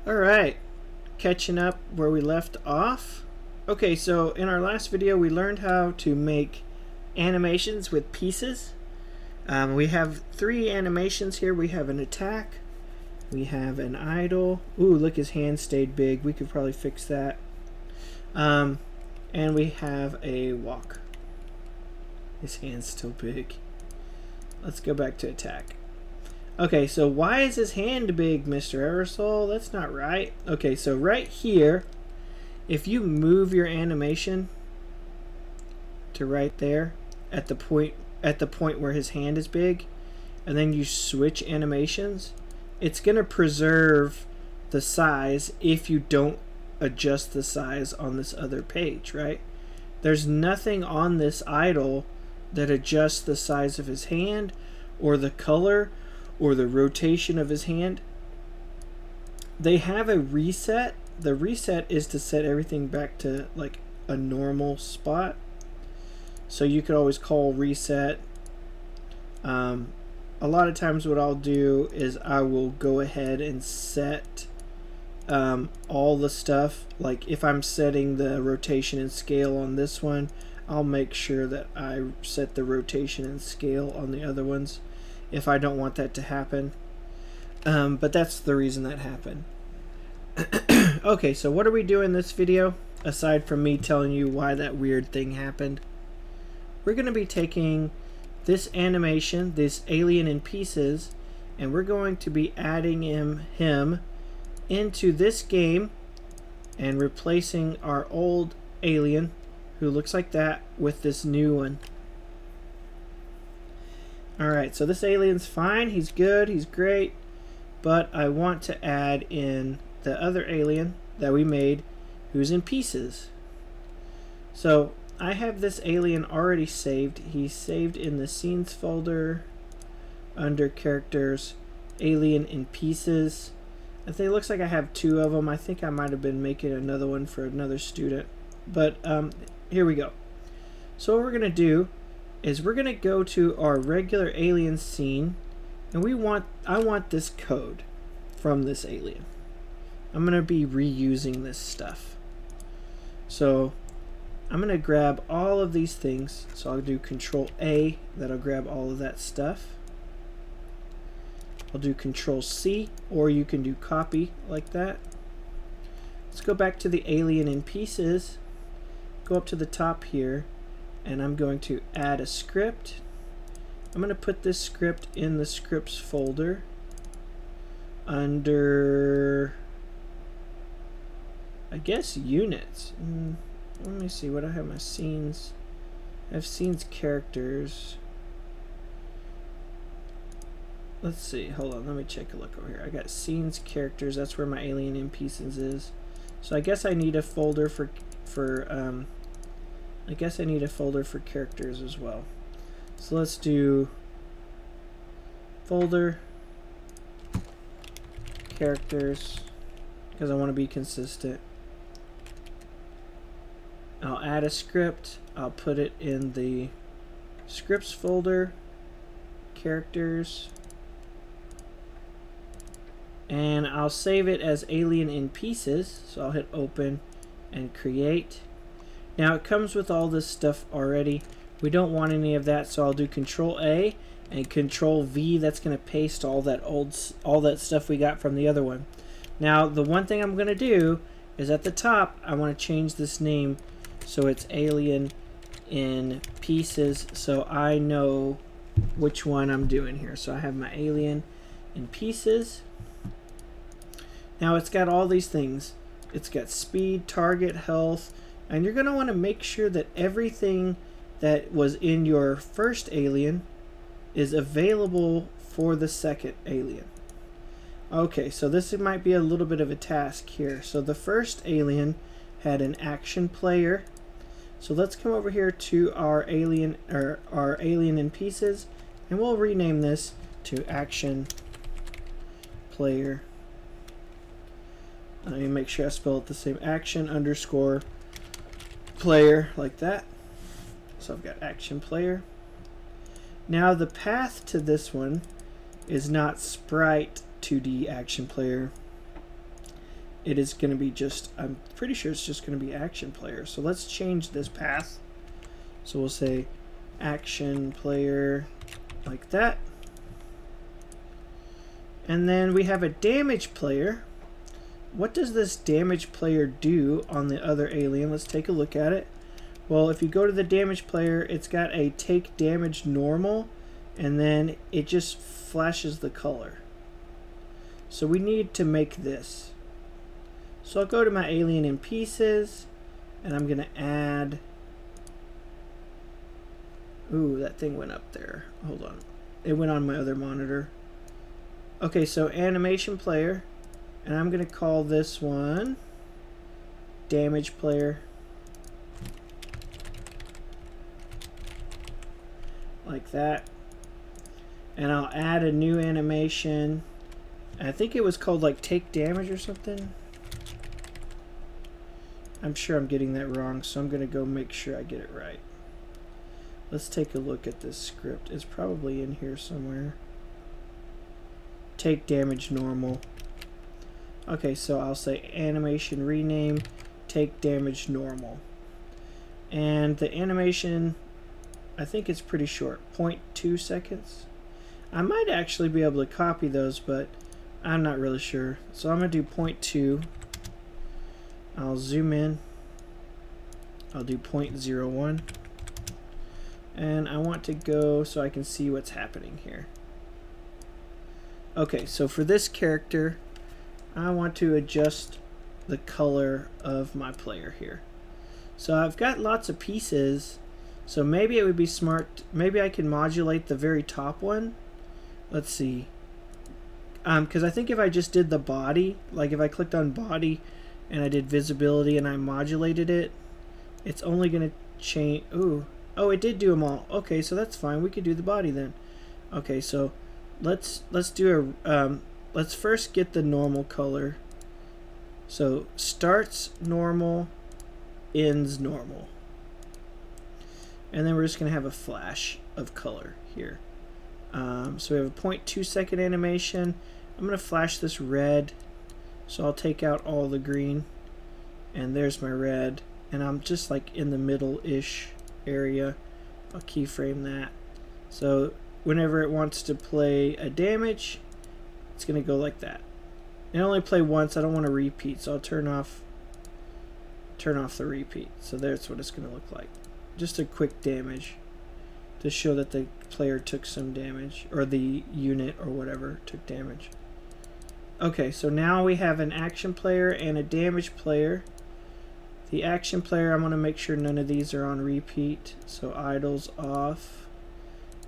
Alright, catching up where we left off. Okay, so in our last video we learned how to make animations with pieces. We have 3 animations here. We have an attack, we have an idle. Ooh, look, his hand stayed big. We could probably fix that. And we have a walk. His hand's still big. Let's go back to attack. Okay, so why is his hand big, Mr. Eversole? That's not right. Okay, so right here, if you move your animation to right there at the point where his hand is big, and then you switch animations, it's gonna preserve the size if you don't adjust the size on this other page, right? There's nothing on this idle that adjusts the size of his hand or the color or the rotation of his hand. They have a reset. The reset is to set everything back to like a normal spot. So you could always call reset. A lot of times what I'll do is I will go ahead and set all the stuff. Like if I'm setting the rotation and scale on this one, I'll make sure that I set the rotation and scale on the other ones if I don't want that to happen. But that's the reason that happened. Okay, so what are we doing in this video aside from me telling you why that weird thing happened? We're going to be taking this animation, this alien in pieces, and we're going to be adding him into this game and replacing our old alien who looks like that with this new one. Alright, so this alien's fine, he's good, he's great, but I want to add in the other alien that we made who's in pieces. So I have this alien already saved. He's saved in the scenes folder under characters, alien in pieces. I think it looks like I have 2 of them. I think I might have been making another one for another student, but here we go. So what we're gonna do is we're gonna go to our regular alien scene, and I want this code from this alien. I'm gonna be reusing this stuff. So I'm gonna grab all of these things. So I'll do Control A, that'll grab all of that stuff. I'll do Control C, or you can do copy like that. Let's go back to the alien in pieces, go up to the top here, and I'm going to add a script. I'm going to put this script in the scripts folder under, I guess, units. Let me see what I have. My scenes. I have scenes characters. Let's see. Hold on. Let me take a look over here. I got scenes characters. That's where my alien in pieces is. So I guess I need a folder for I guess I need a folder for characters as well. So let's do folder characters because I want to be consistent. I'll add a script. I'll put it in the scripts folder, characters, and I'll save it as alien in pieces. So I'll hit open and create. Now it comes with all this stuff already. We don't want any of that, so I'll do Control A and Control V. That's going to paste all that stuff we got from the other one. Now the one thing I'm going to do is at the top I want to change this name so it's alien in pieces, so I know which one I'm doing here. So I have my alien in pieces. Now it's got all these things. It's got speed, target, health. And you're going to want to make sure that everything that was in your first alien is available for the second alien. Okay, so this might be a little bit of a task here. So the first alien had an action player. So let's come over here to our alien in pieces, and we'll rename this to action player. Let me make sure I spell it the same. Action underscore player, like that. So I've got action player. Now the path to this one is not sprite 2D action player. it is going to be just, I'm pretty sure it's just going to be action player. So let's change this path. So we'll say action player like that. And then we have a damage player. What does this damage player do on the other alien? Let's take a look at it. Well, if you go to the damage player, it's got a take damage normal, and then it just flashes the color. So we need to make this. So I'll go to my alien in pieces, and I'm going to add... Ooh, that thing went up there. Hold on. It went on my other monitor. Okay, so animation player, and I'm going to call this one damage player. Like that. And I'll add a new animation. I think it was called like take damage or something. I'm sure I'm getting that wrong, so I'm going to go make sure I get it right. Let's take a look at this script. It's probably in here somewhere. Take damage normal. Okay, so I'll say animation rename take damage normal. And the animation, I think it's pretty short, 0.2 seconds. I might actually be able to copy those, but I'm not really sure. So I'm going to do 0.2. I'll zoom in. I'll do 0.01. And I want to go so I can see what's happening here. Okay, so for this character, I want to adjust the color of my player here. So I've got lots of pieces, so maybe it would be smart, maybe I can modulate the very top one. Let's see. Because I think if I just did the body, like if I clicked on body and I did visibility and I modulated it, it's only going to change. Ooh. Oh, it did do them all. Okay, so that's fine. We could do the body then. Okay, so let's do a let's first get the normal color. So starts normal, ends normal. And then we're just going to have a flash of color here. So we have a 0.2 second animation. I'm going to flash this red. So I'll take out all the green. And there's my red. And I'm just like in the middle-ish area. I'll keyframe that. So whenever it wants to play a damage, it's going to go like that. And only play once. I don't want to repeat, so I'll turn off the repeat. So that's what it's going to look like. Just a quick damage to show that the player took some damage, or the unit or whatever took damage. Okay, so now we have an action player and a damage player. The action player, I'm going to make sure none of these are on repeat. So idle's off,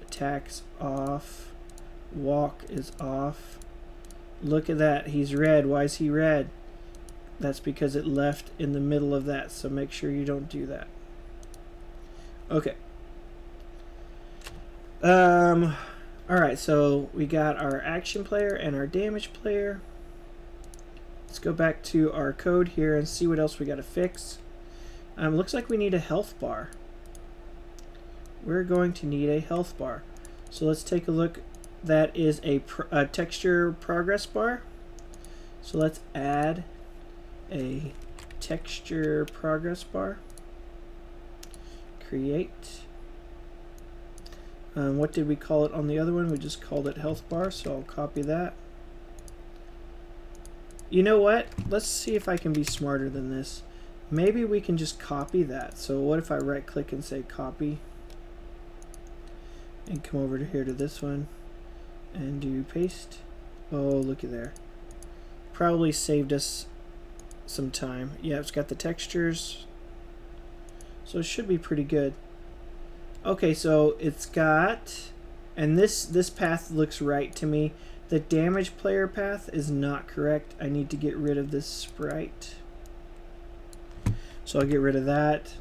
attacks off, walk is off. Look at that, he's red. Why is he red? That's because it left in the middle of that, so make sure you don't do that. Okay. Alright, so we got our action player and our damage player. Let's go back to our code here and see what else we got to fix. Looks like we need a health bar. We're going to need a health bar. So let's take a look. That is a texture progress bar. So let's add a texture progress bar. Create. What did we call it on the other one? We just called it health bar, so I'll copy that. You know what? Let's see if I can be smarter than this. Maybe we can just copy that. So what if I right click and say copy and come over to here to this one and do paste. Oh, looky there. Probably saved us some time. Yeah, it's got the textures, so it should be pretty good. Okay, so it's got, and this path looks right to me. The damage player path is not correct. I need to get rid of this sprite. So I'll get rid of that.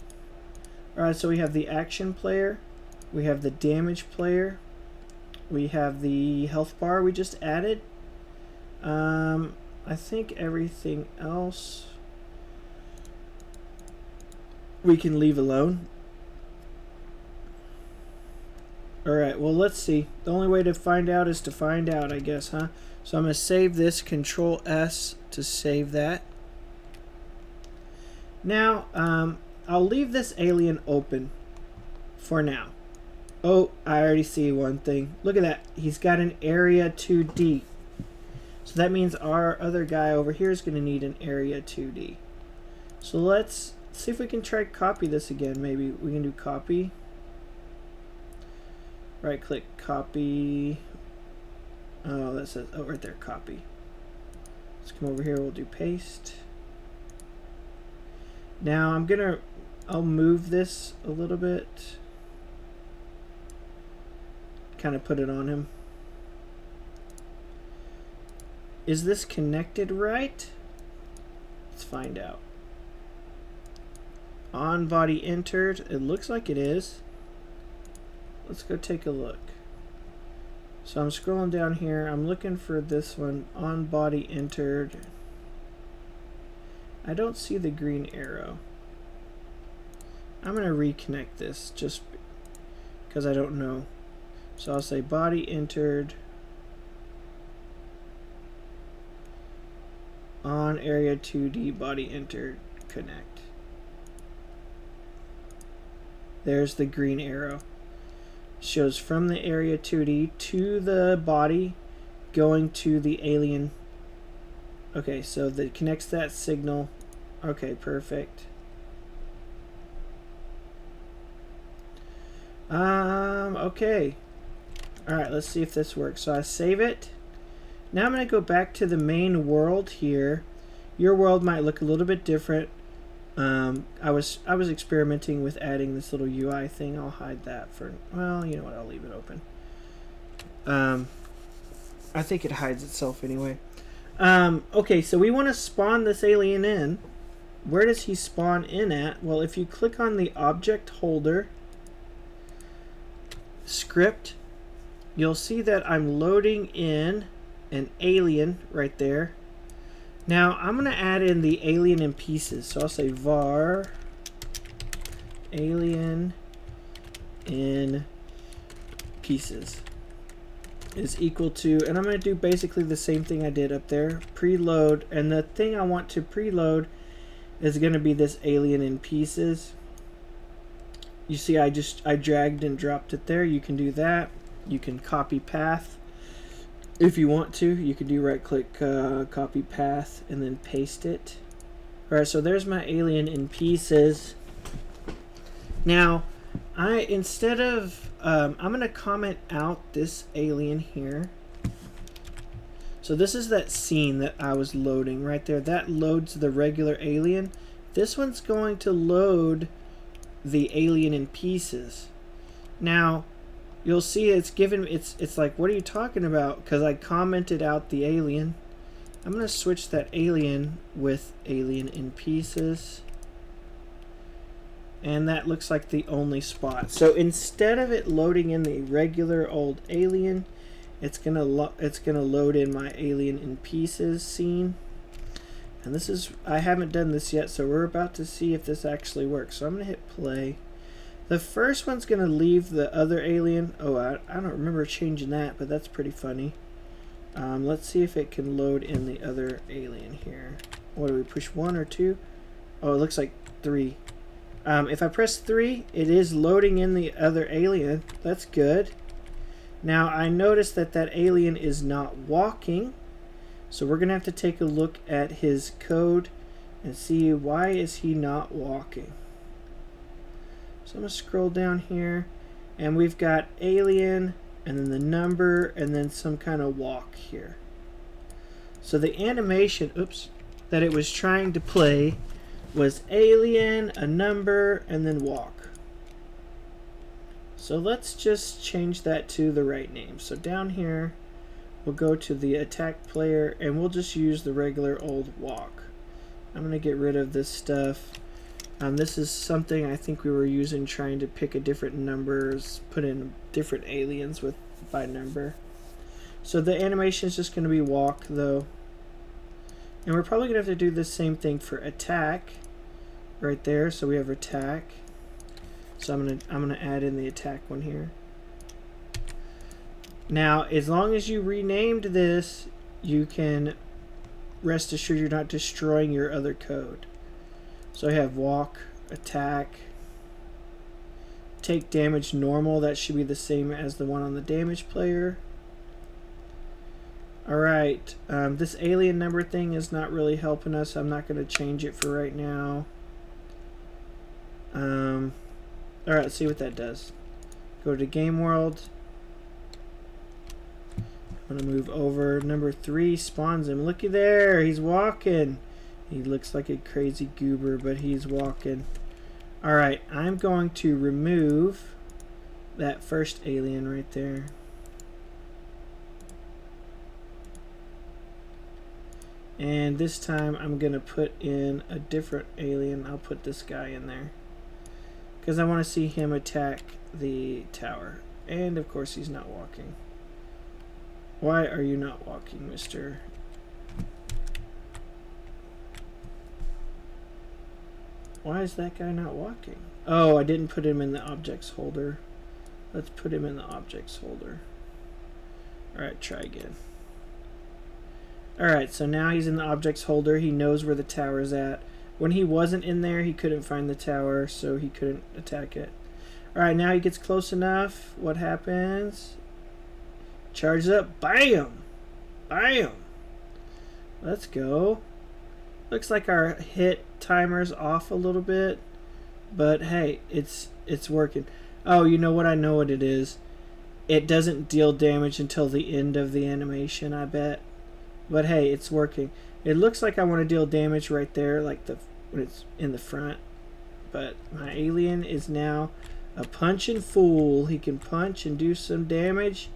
Alright, so we have the action player. We have the damage player. We have the health bar we just added. I think everything else we can leave alone. Alright, well let's see. The only way to find out is to find out, I guess, huh? So I'm going to save this, Control S to save that. Now, I'll leave this alien open for now. Oh, I already see one thing. Look at that. He's got an area 2D. So that means our other guy over here is going to need an area 2D. So let's see if we can try copy this again. Maybe we can do copy. Right click, copy. Oh, that says, oh, right there, copy. Let's come over here, we'll do paste. Now I'll move this a little bit. Kind of put it on him. Is this connected right? Let's find out. On body entered, it looks like it is. Let's go take a look. So I'm scrolling down here, I'm looking for this one, on body entered. I don't see the green arrow. I'm going to reconnect this just because I don't know. So I'll say body entered on area 2D, body entered, connect. There's the green arrow. Shows from the area 2D to the body going to the alien. Okay, so that connects that signal. Okay, perfect. Okay. Alright, let's see if this works. So I save it. Now I'm going to go back to the main world here. Your world might look a little bit different. I was experimenting with adding this little UI thing. I'll hide that for, well, you know what, I'll leave it open. I think it hides itself anyway. Okay, so we want to spawn this alien in. Where does he spawn in at? Well, if you click on the object holder script, you'll see that I'm loading in an alien right there. Now I'm going to add in the alien in pieces. So I'll say var alien in pieces is equal to, and I'm going to do basically the same thing I did up there, preload, and the thing I want to preload is going to be this alien in pieces. You see I dragged and dropped it there. You can do that. You can copy path if you want to. You can do right click, copy path, and then paste it. Alright, so there's my alien in pieces. Now instead of I'm going to comment out this alien here. So this is that scene that I was loading right there. That loads the regular alien. This one's going to load the alien in pieces. Now you'll see it's given, it's like, what are you talking about? Because I commented out the alien. I'm going to switch that alien with alien in pieces. And that looks like the only spot. So instead of it loading in the regular old alien, it's gonna load in my alien in pieces scene. And this is, I haven't done this yet, so we're about to see if this actually works. So I'm gonna hit play. The first one's gonna leave the other alien. Oh, I don't remember changing that, but that's pretty funny. Let's see if it can load in the other alien here. What do we push, 1 or 2? Oh, it looks like 3. If I press 3, it is loading in the other alien. That's good. Now I notice that that alien is not walking, so we're gonna have to take a look at his code and see why is he not walking. So I'm gonna scroll down here, and we've got alien, and then the number, and then some kind of walk here. So the animation, oops, that it was trying to play was alien, a number, and then walk. So let's just change that to the right name. So down here, we'll go to the attack player, and we'll just use the regular old walk. I'm going to get rid of this stuff. This is something I think we were using, trying to pick a different numbers, put in different aliens with by number. So the animation is just going to be walk, though. And we're probably going to have to do the same thing for attack right there. So we have attack. So I'm gonna add in the attack one here. Now, as long as you renamed this, you can rest assured you're not destroying your other code. So I have walk, attack, take damage normal. That should be the same as the one on the damage player. Alright, this alien number thing is not really helping us. I'm not going to change it for right now. Alright, let's see what that does. Go to game world. I'm going to move over. Number 3 spawns him. Looky there, he's walking. He looks like a crazy goober, but he's walking. Alright, I'm going to remove that first alien right there. And this time I'm going to put in a different alien. I'll put this guy in there, because I want to see him attack the tower. And of course he's not walking. Why are you not walking, mister? Why is that guy not walking? Oh, I didn't put him in the objects holder. Let's put him in the objects holder. Alright, try again. Alright, so now he's in the objects holder. He knows where the tower is at. When he wasn't in there, he couldn't find the tower, so he couldn't attack it. Alright, now he gets close enough. What happens? Charges up. Bam! Bam! Let's go. Looks like our hit timer's off a little bit, but hey, it's working. Oh, you know what? I know what it is. It doesn't deal damage until the end of the animation, I bet. But hey, it's working. It looks like I want to deal damage right there, like when it's in the front. But my alien is now a punching fool. He can punch and do some damage.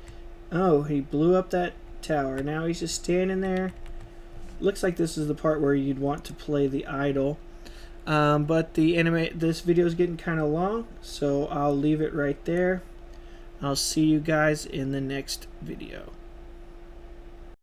Oh, he blew up that tower. Now he's just standing there. Looks like this is the part where you'd want to play the idle. But this video is getting kind of long, so I'll leave it right there. I'll see you guys in the next video.